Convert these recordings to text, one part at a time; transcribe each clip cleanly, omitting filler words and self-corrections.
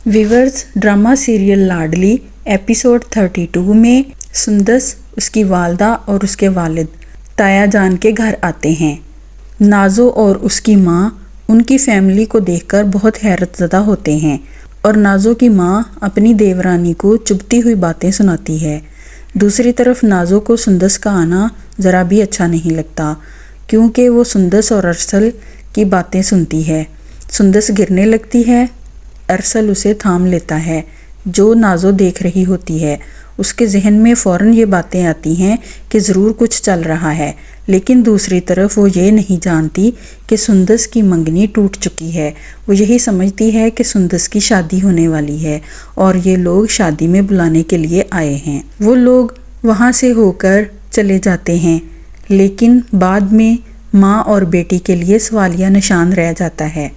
Viewers, drama serial لاڈلی episode 32 میں سندس، اس کی والدہ اور اس کے والد تایا جان کے گھر آتے ہیں۔ نازو اور اس کی ماں ان کی فیملی کو دیکھ کر بہت حیرت زدہ ہوتے ہیں اور نازو کی ماں اپنی دیورانی کو چبھتی ہوئی باتیں سناتی ہے۔ دوسری طرف نازو کو سندس کا آنا ذرا بھی اچھا نہیں لگتا کیونکہ وہ سندس اور ارسل کی باتیں سنتی ہے۔ سندس گرنے لگتی ہے، ارسل اسے تھام لیتا ہے جو نازو دیکھ رہی ہوتی ہے۔ اس کے ذہن میں فوراً یہ باتیں آتی ہیں کہ ضرور کچھ چل رہا ہے، لیکن دوسری طرف وہ یہ نہیں جانتی کہ سندس کی منگنی ٹوٹ چکی ہے۔ وہ یہی سمجھتی ہے کہ سندس کی شادی ہونے والی ہے اور یہ لوگ شادی میں بلانے کے لیے آئے ہیں۔ وہ لوگ وہاں سے ہو کر چلے جاتے ہیں، لیکن بعد میں ماں اور بیٹی کے لیے سوالیہ نشان رہ جاتا ہے۔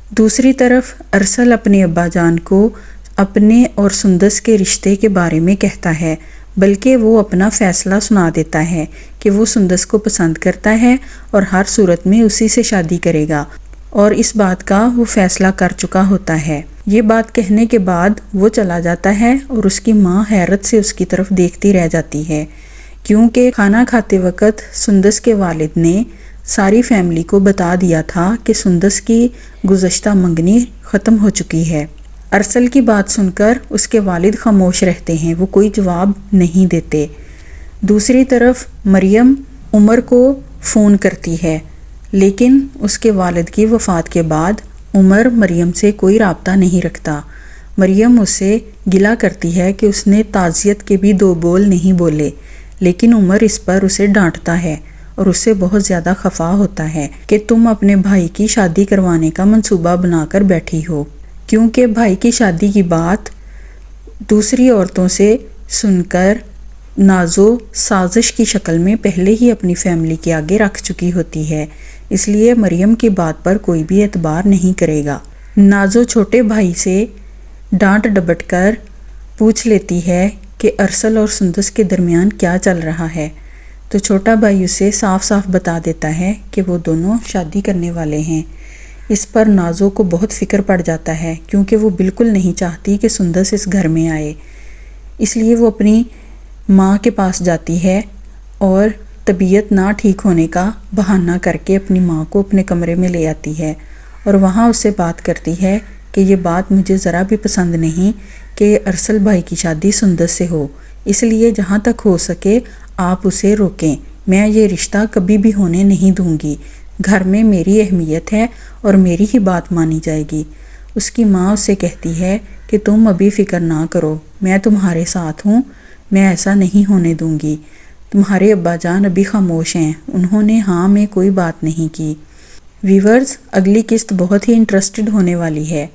دوسری طرف ارسل اپنے ابا جان کو اپنے اور سندس کے رشتے کے بارے میں کہتا ہے، بلکہ وہ اپنا فیصلہ سنا دیتا ہے کہ وہ سندس کو پسند کرتا ہے اور ہر صورت میں اسی سے شادی کرے گا، اور اس بات کا وہ فیصلہ کر چکا ہوتا ہے۔ یہ بات کہنے کے بعد وہ چلا جاتا ہے اور اس کی ماں حیرت سے اس کی طرف دیکھتی رہ جاتی ہے، کیونکہ کھانا کھاتے وقت سندس کے والد نے ساری فیملی کو بتا دیا تھا کہ سندس کی گزشتہ منگنی ختم ہو چکی ہے۔ ارسل کی بات سن کر اس کے والد خاموش رہتے ہیں، وہ کوئی جواب نہیں دیتے۔ دوسری طرف مریم عمر کو فون کرتی ہے، لیکن اس کے والد کی وفات کے بعد عمر مریم سے کوئی رابطہ نہیں رکھتا۔ مریم اسے گلہ کرتی ہے کہ اس نے تعزیت کے بھی 2 بول نہیں بولے، لیکن عمر اس پر اسے ڈانٹتا ہے اور اس سے بہت زیادہ خفا ہوتا ہے کہ تم اپنے بھائی کی شادی کروانے کا منصوبہ بنا کر بیٹھی ہو، کیونکہ بھائی کی شادی کی بات دوسری عورتوں سے سن کر نازو سازش کی شکل میں پہلے ہی اپنی فیملی کے آگے رکھ چکی ہوتی ہے، اس لیے مریم کی بات پر کوئی بھی اعتبار نہیں کرے گا۔ نازو چھوٹے بھائی سے ڈانٹ ڈپٹ کر پوچھ لیتی ہے کہ ارسل اور سندس کے درمیان کیا چل رہا ہے، تو چھوٹا بھائی اسے صاف صاف بتا دیتا ہے کہ وہ دونوں شادی کرنے والے ہیں۔ اس پر نازو کو بہت فکر پڑ جاتا ہے کیونکہ وہ بالکل نہیں چاہتی کہ سندس اس گھر میں آئے، اس لیے وہ اپنی ماں کے پاس جاتی ہے اور طبیعت نہ ٹھیک ہونے کا بہانہ کر کے اپنی ماں کو اپنے کمرے میں لے آتی ہے اور وہاں اس سے بات کرتی ہے کہ یہ بات مجھے ذرا بھی پسند نہیں کہ ارسل بھائی کی شادی سندس سے ہو، اس لیے جہاں تک ہو سکے آپ اسے روکیں، میں یہ رشتہ کبھی بھی ہونے نہیں دوں گی، گھر میں میری اہمیت ہے اور میری ہی بات مانی جائے گی۔ اس کی ماں اسے کہتی ہے کہ تم ابھی فکر نہ کرو، میں تمہارے ساتھ ہوں، میں ایسا نہیں ہونے دوں گی۔ تمہارے ابا جان ابھی خاموش ہیں، انہوں نے ہاں میں کوئی بات نہیں کی۔ ویورز، اگلی قسط بہت ہی انٹرسٹڈ ہونے والی ہے۔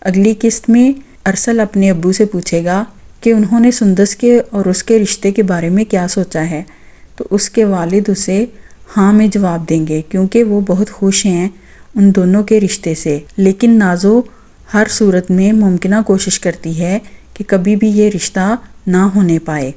اگلی قسط میں ارسل اپنے ابو سے پوچھے گا کہ انہوں نے سندس کے اور اس کے رشتے کے بارے میں کیا سوچا ہے، تو اس کے والد اسے ہاں میں جواب دیں گے کیونکہ وہ بہت خوش ہیں ان دونوں کے رشتے سے، لیکن نازو ہر صورت میں ممکنہ کوشش کرتی ہے کہ کبھی بھی یہ رشتہ نہ ہونے پائے۔